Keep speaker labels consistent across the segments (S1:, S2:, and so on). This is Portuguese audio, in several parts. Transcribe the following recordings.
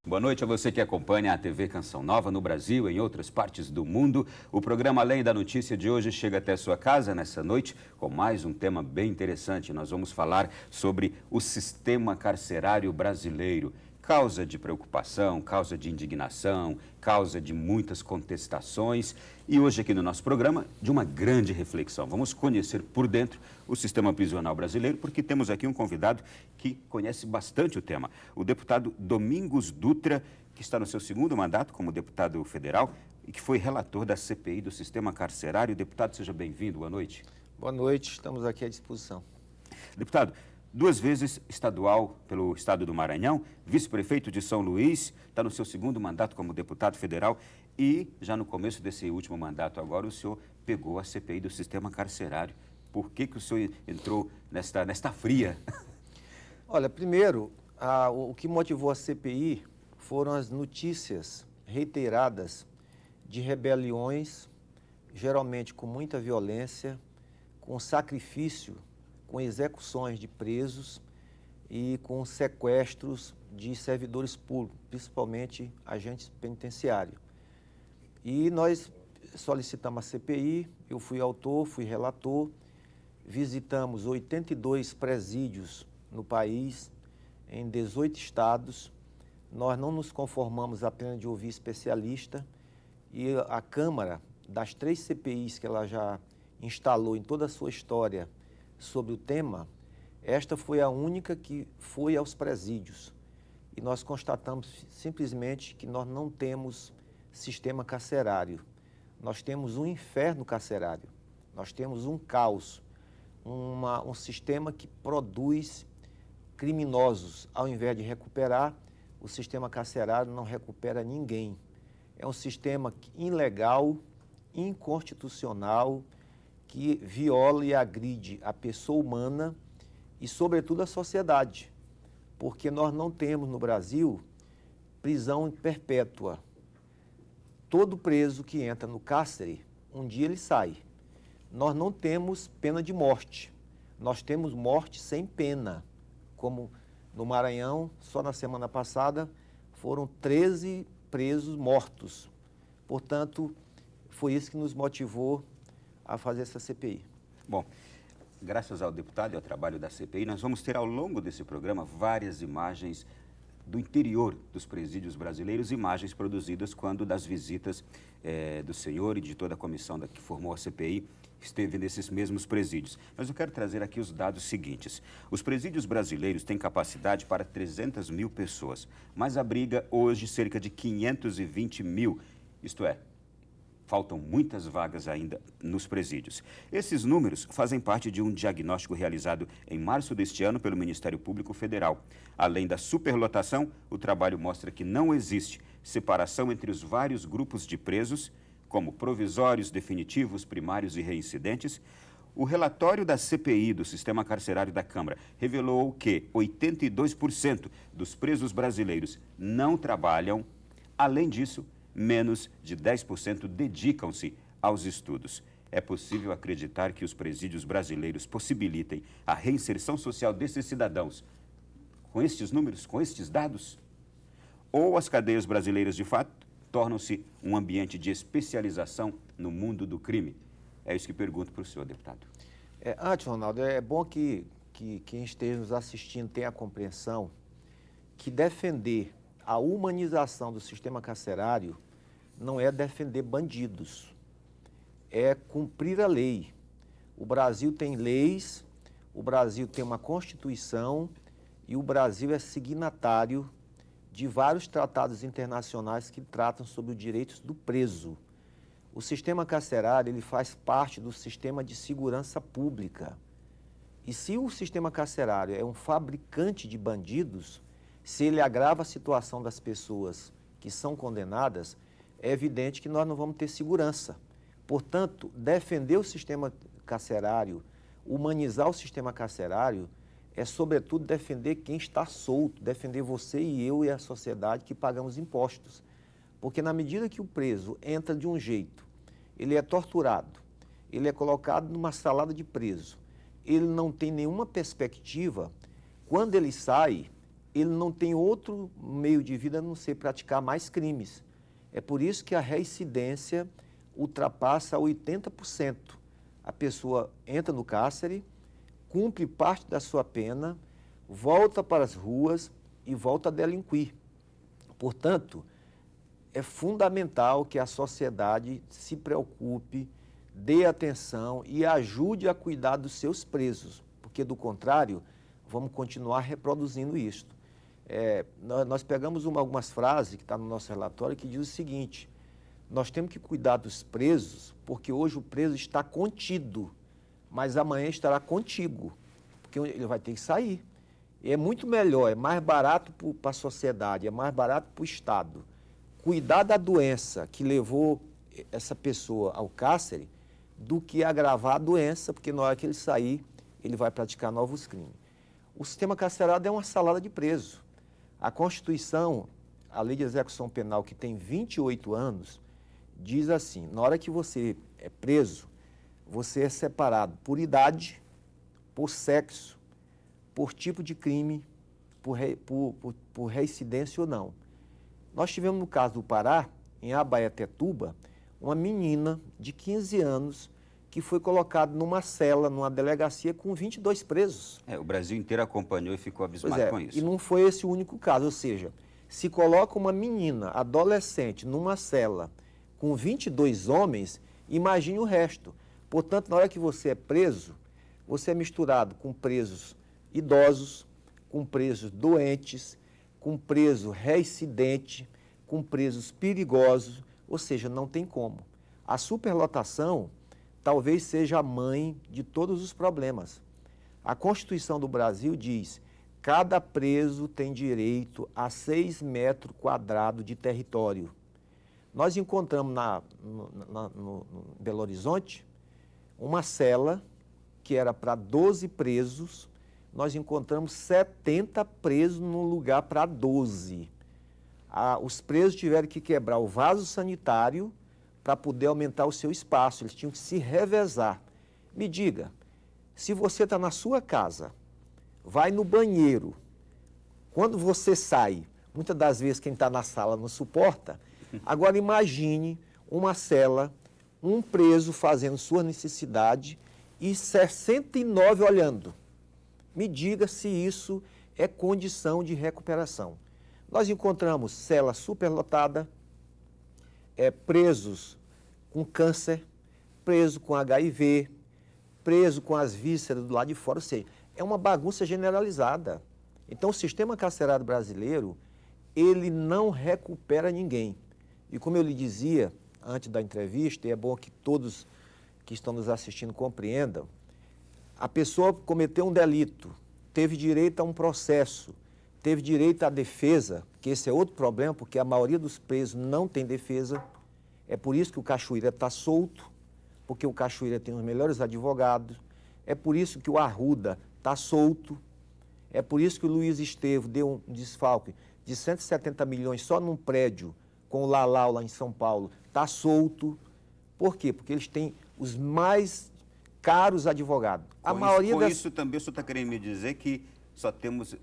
S1: Boa noite a você que acompanha a TV Canção Nova no Brasil e em outras partes do mundo. O programa Além da Notícia de hoje chega até sua casa nessa noite com mais um tema bem interessante. Nós vamos falar sobre o sistema carcerário brasileiro. Causa de preocupação, causa de indignação, causa de muitas contestações. E hoje aqui no nosso programa, de uma grande reflexão. Vamos conhecer por dentro o sistema prisional brasileiro, porque temos aqui um convidado que conhece bastante o tema. O deputado Domingos Dutra, que está no seu segundo mandato como deputado federal e que foi relator da CPI do sistema carcerário. Deputado, seja bem-vindo. Boa noite.
S2: Boa noite, estamos aqui à disposição.
S1: Deputado, 2 vezes estadual pelo estado do Maranhão, vice-prefeito de São Luís, está no seu segundo mandato como deputado federal e já no começo desse último mandato agora o senhor pegou a CPI do sistema carcerário. Por que o senhor entrou nesta fria?
S2: Olha, primeiro, o que motivou a CPI foram as notícias reiteradas de rebeliões, geralmente com muita violência, com sacrifício, com execuções de presos e com sequestros de servidores públicos, principalmente agentes penitenciários. E nós solicitamos a CPI, eu fui autor, fui relator, visitamos 82 presídios no país, em 18 estados. Nós não nos conformamos apenas de ouvir especialista e a Câmara, das 3 CPIs que ela já instalou em toda a sua história, sobre o tema, esta foi a única que foi aos presídios. E nós constatamos simplesmente que nós não temos sistema carcerário. Nós temos um inferno carcerário. Nós temos um caos, um sistema que produz criminosos. Ao invés de recuperar, o sistema carcerário não recupera ninguém. É um sistema ilegal, inconstitucional, que viola e agride a pessoa humana e, sobretudo, a sociedade. Porque nós não temos no Brasil prisão perpétua. Todo preso que entra no cárcere, um dia ele sai. Nós não temos pena de morte. Nós temos morte sem pena. Como no Maranhão, só na semana passada, foram 13 presos mortos. Portanto, foi isso que nos motivou a fazer essa CPI.
S1: Bom, graças ao deputado e ao trabalho da CPI, nós vamos ter ao longo desse programa várias imagens do interior dos presídios brasileiros, imagens produzidas quando das visitas do senhor e de toda a comissão que formou a CPI esteve nesses mesmos presídios. Mas eu quero trazer aqui os dados seguintes. Os presídios brasileiros têm capacidade para 300 mil pessoas, mas abriga hoje cerca de 520 mil, isto é, faltam muitas vagas ainda nos presídios. Esses números fazem parte de um diagnóstico realizado em março deste ano pelo Ministério Público Federal. Além da superlotação, o trabalho mostra que não existe separação entre os vários grupos de presos, como provisórios, definitivos, primários e reincidentes. O relatório da CPI do Sistema Carcerário da Câmara revelou que 82% dos presos brasileiros não trabalham. Além disso, menos de 10% dedicam-se aos estudos. É possível acreditar que os presídios brasileiros possibilitem a reinserção social desses cidadãos com estes números, com estes dados? Ou as cadeias brasileiras, de fato, tornam-se um ambiente de especialização no mundo do crime? É isso que pergunto para o senhor, deputado.
S2: Antes, Ronaldo, é bom que quem esteja nos assistindo tenha a compreensão que defender a humanização do sistema carcerário não é defender bandidos, é cumprir a lei. O Brasil tem leis, o Brasil tem uma Constituição e o Brasil é signatário de vários tratados internacionais que tratam sobre os direitos do preso. O sistema carcerário ele faz parte do sistema de segurança pública. E se o sistema carcerário é um fabricante de bandidos, se ele agrava a situação das pessoas que são condenadas, é evidente que nós não vamos ter segurança. Portanto, defender o sistema carcerário, humanizar o sistema carcerário, é sobretudo defender quem está solto, defender você e eu e a sociedade que pagamos impostos. Porque na medida que o preso entra de um jeito, ele é torturado, ele é colocado numa salada de preso, ele não tem nenhuma perspectiva, quando ele sai, ele não tem outro meio de vida a não ser praticar mais crimes. É por isso que a reincidência ultrapassa 80%. A pessoa entra no cárcere, cumpre parte da sua pena, volta para as ruas e volta a delinquir. Portanto, é fundamental que a sociedade se preocupe, dê atenção e ajude a cuidar dos seus presos, porque, do contrário, vamos continuar reproduzindo isto. Nós pegamos algumas frases que estão no nosso relatório que diz o seguinte: nós temos que cuidar dos presos, porque hoje o preso está contido, mas amanhã estará contigo, porque ele vai ter que sair. E é muito melhor, é mais barato para a sociedade, é mais barato para o Estado cuidar da doença que levou essa pessoa ao cárcere do que agravar a doença, porque na hora que ele sair, ele vai praticar novos crimes. O sistema carcerário é uma salada de preso. A Constituição, a Lei de Execução Penal, que tem 28 anos, diz assim: na hora que você é preso, você é separado por idade, por sexo, por tipo de crime, por reincidência ou não. Nós tivemos no caso do Pará, em Abaetetuba, uma menina de 15 anos que foi colocada numa cela, numa delegacia com 22 presos.
S1: O Brasil inteiro acompanhou e ficou abismado com isso.
S2: E não foi esse o único caso, ou seja, se coloca uma menina, adolescente, numa cela com 22 homens, imagine o resto. Portanto, na hora que você é preso, você é misturado com presos idosos, com presos doentes, com preso reincidente, com presos perigosos, ou seja, não tem como. A superlotação talvez seja a mãe de todos os problemas. A Constituição do Brasil diz: cada preso tem direito a 6 metros quadrados de território. Nós encontramos no Belo Horizonte uma cela que era para 12 presos, nós encontramos 70 presos num lugar para 12. Os presos tiveram que quebrar o vaso sanitário para poder aumentar o seu espaço, eles tinham que se revezar. Me diga, se você está na sua casa, vai no banheiro, quando você sai, muitas das vezes quem está na sala não suporta, agora imagine uma cela, um preso fazendo sua necessidade e 69 olhando. Me diga se isso é condição de recuperação. Nós encontramos cela superlotada, presos com câncer, preso com HIV, preso com as vísceras do lado de fora, ou seja, é uma bagunça generalizada. Então, o sistema carcerário brasileiro, ele não recupera ninguém. E como eu lhe dizia antes da entrevista, e é bom que todos que estão nos assistindo compreendam, a pessoa cometeu um delito, teve direito a um processo, teve direito à defesa, que esse é outro problema, porque a maioria dos presos não tem defesa. É por isso que o Cachoeira está solto, porque o Cachoeira tem os melhores advogados. É por isso que o Arruda está solto. É por isso que o Luiz Estevo deu um desfalque de 170 milhões só num prédio com o Lalau lá em São Paulo. Está solto. Por quê? Porque eles têm os mais caros advogados.
S1: Isso também o senhor está querendo me dizer que só temos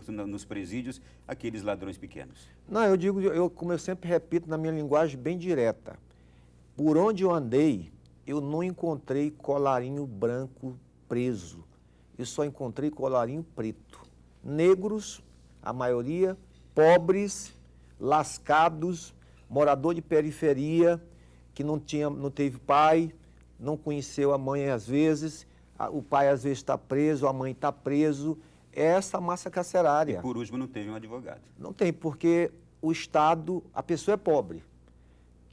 S1: nos presídios aqueles ladrões pequenos?
S2: Não, eu digo, como eu sempre repito na minha linguagem bem direta, por onde eu andei, eu não encontrei colarinho branco preso, eu só encontrei colarinho preto. Negros, a maioria, pobres, lascados, morador de periferia, que não teve pai, não conheceu a mãe às vezes, o pai às vezes está preso, a mãe está preso. É essa massa carcerária.
S1: E por último não teve um advogado.
S2: Não tem, porque o Estado, a pessoa é pobre.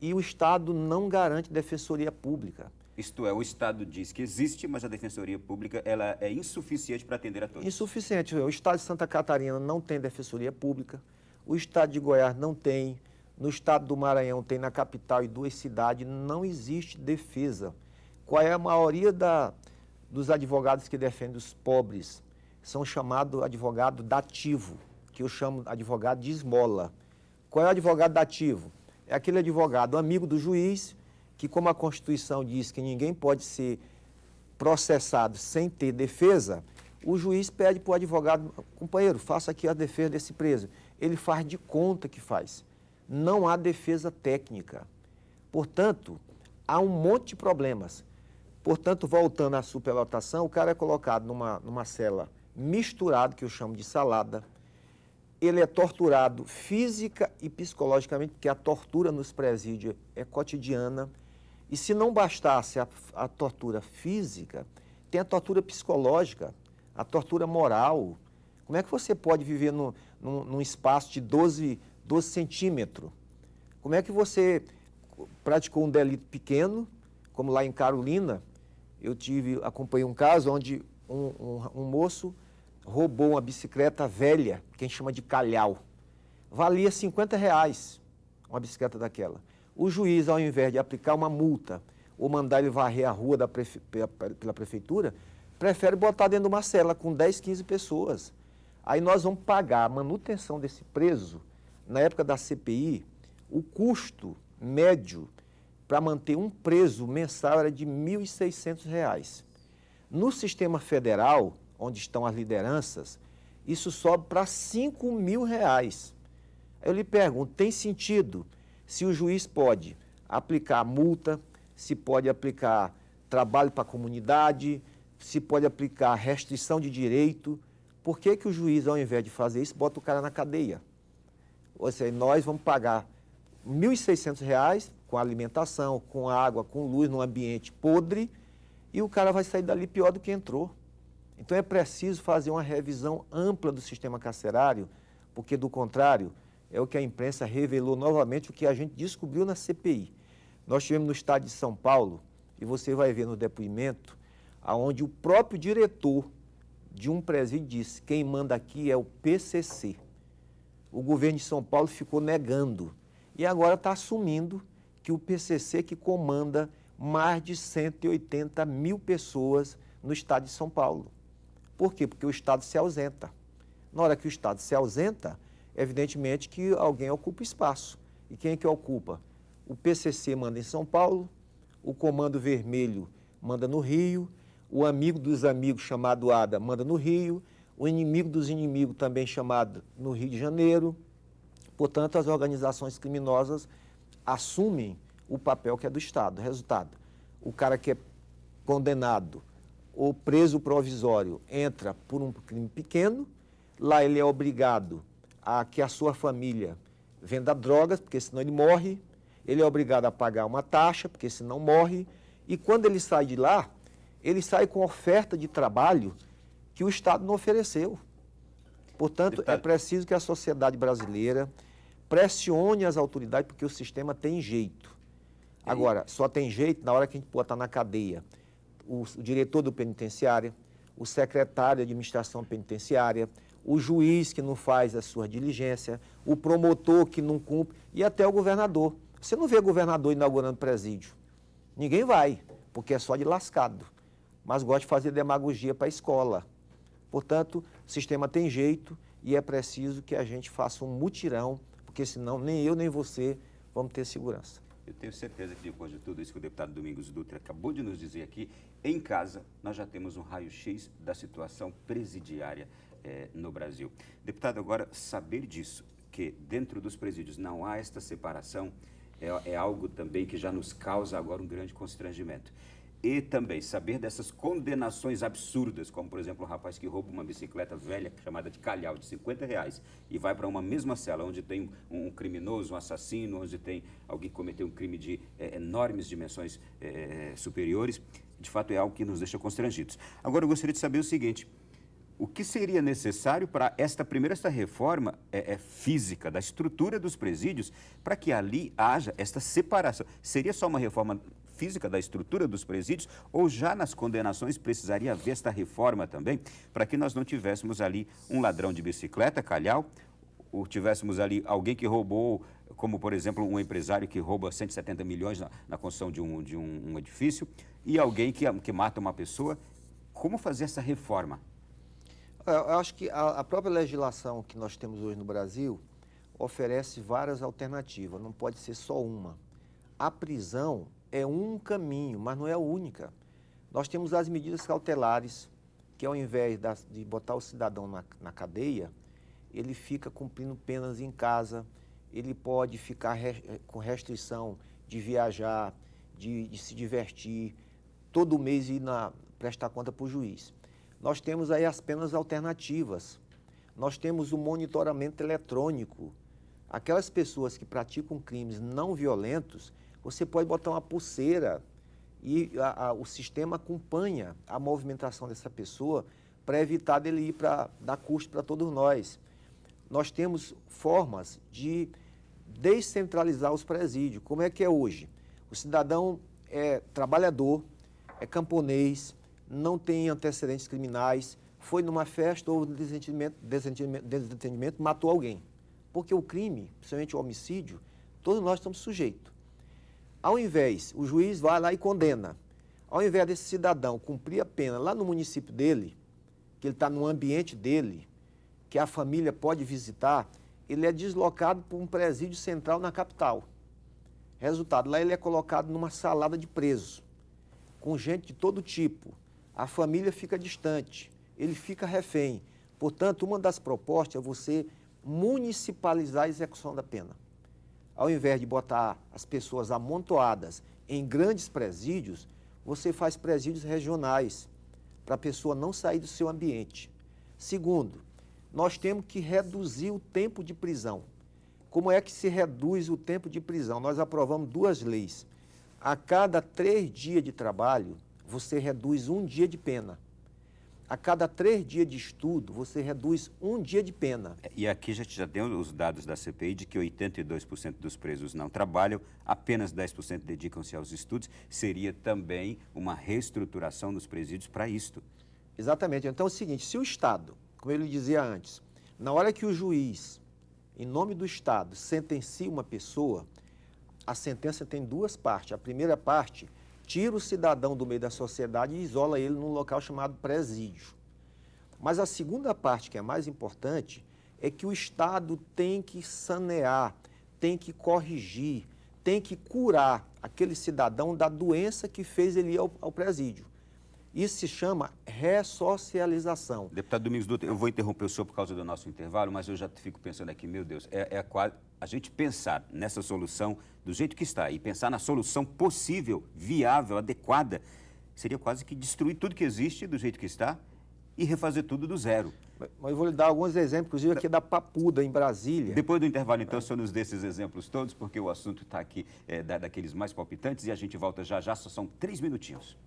S2: E o Estado não garante defensoria pública.
S1: Isto é, o Estado diz que existe, mas a defensoria pública ela é insuficiente para atender a todos.
S2: Insuficiente. O Estado de Santa Catarina não tem defensoria pública, o Estado de Goiás não tem, no Estado do Maranhão tem, na capital e 2 cidades, não existe defesa. Qual é a maioria dos advogados que defendem os pobres? São chamados advogado dativo, que eu chamo advogado de esmola. Qual é o advogado dativo? É aquele advogado amigo do juiz, que como a Constituição diz que ninguém pode ser processado sem ter defesa, O juiz pede para o advogado, companheiro, faça aqui a defesa desse preso. Ele faz de conta que faz. Não há defesa técnica. Portanto, há um monte de problemas. Portanto, voltando à superlotação, o cara é colocado numa cela misturado, que eu chamo de salada. Ele é torturado física e psicologicamente, porque a tortura nos presídios é cotidiana. E se não bastasse a tortura física, tem a tortura psicológica, a tortura moral. Como é que você pode viver num espaço de 12 centímetros? Como é que você praticou um delito pequeno, como lá em Carolina? Eu acompanhei um caso onde um moço roubou uma bicicleta velha, que a gente chama de calhau. Valia R$50 uma bicicleta daquela. O juiz, ao invés de aplicar uma multa ou mandar ele varrer a rua pela prefeitura, prefere botar dentro de uma cela com 10, 15 pessoas. Aí nós vamos pagar a manutenção desse preso. Na época da CPI, o custo médio para manter um preso mensal era de R$1.600. No sistema federal, onde estão as lideranças, isso sobe para R$5.000. Eu lhe pergunto, tem sentido se o juiz pode aplicar multa, se pode aplicar trabalho para a comunidade, se pode aplicar restrição de direito? Por que o juiz, ao invés de fazer isso, bota o cara na cadeia? Ou seja, nós vamos pagar R$1.600 com alimentação, com água, com luz, num ambiente podre, e o cara vai sair dali pior do que entrou. Então é preciso fazer uma revisão ampla do sistema carcerário, porque do contrário, é o que a imprensa revelou novamente, o que a gente descobriu na CPI. Nós tivemos no estado de São Paulo, e você vai ver no depoimento, onde o próprio diretor de um presídio disse: quem manda aqui é o PCC. O governo de São Paulo ficou negando e agora está assumindo que o PCC que comanda mais de 180 mil pessoas no estado de São Paulo. Por quê? Porque o Estado se ausenta. Na hora que o Estado se ausenta, evidentemente que alguém ocupa espaço. E quem é que ocupa? O PCC manda em São Paulo, o Comando Vermelho manda no Rio, o amigo dos amigos, chamado ADA, manda no Rio, o inimigo dos inimigos, também chamado no Rio de Janeiro. Portanto, as organizações criminosas assumem o papel que é do Estado. Resultado, o cara que é condenado ou preso provisório entra por um crime pequeno, lá ele é obrigado a que a sua família venda drogas, porque senão ele morre, ele é obrigado a pagar uma taxa, porque senão morre, e quando ele sai de lá, ele sai com oferta de trabalho que o Estado não ofereceu. Portanto, é preciso que a sociedade brasileira pressione as autoridades, porque o sistema tem jeito. Agora, só tem jeito na hora que a gente botar na cadeia o diretor do penitenciário, o secretário de administração penitenciária, o juiz que não faz a sua diligência, o promotor que não cumpre e até o governador. Você não vê governador inaugurando presídio. Ninguém vai, porque é só de lascado. Mas gosta de fazer demagogia para a escola. Portanto, o sistema tem jeito e é preciso que a gente faça um mutirão, porque senão nem eu nem você vamos ter segurança.
S1: Eu tenho certeza que depois de tudo isso que o deputado Domingos Dutra acabou de nos dizer aqui, em casa nós já temos um raio-x da situação presidiária no Brasil. Deputado, agora, saber disso, que dentro dos presídios não há esta separação, é algo também que já nos causa agora um grande constrangimento. E também saber dessas condenações absurdas, como, por exemplo, um rapaz que rouba uma bicicleta velha, chamada de calhau, de R$50, e vai para uma mesma cela, onde tem um criminoso, um assassino, onde tem alguém que cometeu um crime de enormes dimensões superiores. De fato, é algo que nos deixa constrangidos. Agora, eu gostaria de saber o seguinte: o que seria necessário para esta reforma física da estrutura dos presídios, para que ali haja esta separação? Seria só uma reforma física da estrutura dos presídios, ou já nas condenações precisaria haver esta reforma também, para que nós não tivéssemos ali um ladrão de bicicleta, calhau, ou tivéssemos ali alguém que roubou, como por exemplo um empresário que rouba 170 milhões na construção de um edifício, e alguém que mata uma pessoa? Como fazer essa reforma?
S2: Eu acho que a própria legislação que nós temos hoje no Brasil oferece várias alternativas, não pode ser só uma. A prisão é um caminho, mas não é a única. Nós temos as medidas cautelares, que ao invés de botar o cidadão na cadeia, ele fica cumprindo penas em casa, ele pode ficar com restrição de viajar, de se divertir, todo mês ir prestar conta para o juiz. Nós temos aí as penas alternativas, nós temos o monitoramento eletrônico. Aquelas pessoas que praticam crimes não violentos, você pode botar uma pulseira e o sistema acompanha a movimentação dessa pessoa para evitar dele ir para dar custo para todos nós. Nós temos formas de descentralizar os presídios. Como é que é hoje? O cidadão é trabalhador, é camponês, não tem antecedentes criminais, foi numa festa ou desentendimento, matou alguém. Porque o crime, principalmente o homicídio, todos nós estamos sujeitos. Ao invés, o juiz vai lá e condena. Ao invés desse cidadão cumprir a pena lá no município dele, que ele está no ambiente dele, que a família pode visitar, ele é deslocado para um presídio central na capital. Resultado, lá ele é colocado numa salada de presos, com gente de todo tipo. A família fica distante, ele fica refém. Portanto, uma das propostas é você municipalizar a execução da pena. Ao invés de botar as pessoas amontoadas em grandes presídios, você faz presídios regionais, para a pessoa não sair do seu ambiente. Segundo, nós temos que reduzir o tempo de prisão. Como é que se reduz o tempo de prisão? Nós aprovamos 2 leis. A cada 3 dias de trabalho, você reduz 1 dia de pena. A cada 3 dias de estudo, você reduz 1 dia de pena.
S1: E aqui já deu os dados da CPI de que 82% dos presos não trabalham, apenas 10% dedicam-se aos estudos. Seria também uma reestruturação dos presídios para isto.
S2: Exatamente. Então é o seguinte, se o Estado, como ele dizia antes, na hora que o juiz, em nome do Estado, sentencia uma pessoa, a sentença tem 2 partes. A primeira parte, tira o cidadão do meio da sociedade e isola ele num local chamado presídio. Mas a segunda parte, que é mais importante, é que o Estado tem que sanear, tem que corrigir, tem que curar aquele cidadão da doença que fez ele ir ao presídio. Isso se chama ressocialização.
S1: Deputado Domingos Dutra, eu vou interromper o senhor por causa do nosso intervalo, mas eu já fico pensando aqui, meu Deus, a gente pensar nessa solução do jeito que está e pensar na solução possível, viável, adequada, seria quase que destruir tudo que existe do jeito que está e refazer tudo do zero.
S2: Mas eu vou lhe dar alguns exemplos, inclusive aqui da Papuda, em Brasília.
S1: Depois do intervalo, então, o senhor nos dê esses exemplos todos, porque o assunto está aqui daqueles mais palpitantes e a gente volta já já, só são 3 minutinhos.